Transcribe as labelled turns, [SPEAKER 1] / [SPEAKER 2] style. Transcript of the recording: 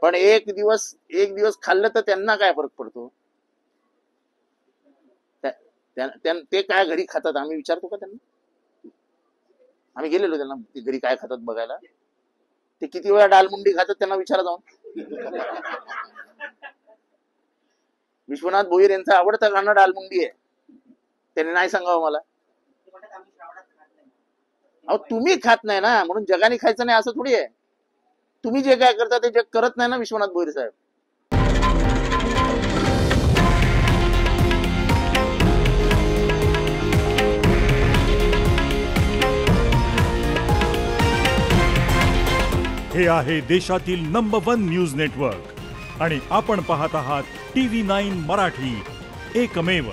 [SPEAKER 1] पण एक दिवस खाल्लं तर त्यांना काय फरक पडतो? ते काय घरी खातात आम्ही विचारतो का त्यांना? आम्ही गेलेलो त्यांना ते घरी काय खातात बघायला. ते किती वेळा डालमुंडी खातात त्यांना विचारा जाऊन. विश्वनाथ भोईर यांचा आवडता गाणं डालमुंडी आहे. त्यांनी नाही सांगावं मला. अहो तुम्ही खात नाही ना म्हणून जगाने खायचं नाही असं थोडी आहे. तुम्ही जे काय करता ते जग करत नाही ना विश्वनाथ भोईर साहेब.
[SPEAKER 2] हे आहे देशातील नंबर 1 न्यूज नेटवर्क आणि आपण पाहत आहात TV9 मराठी, एकमेव.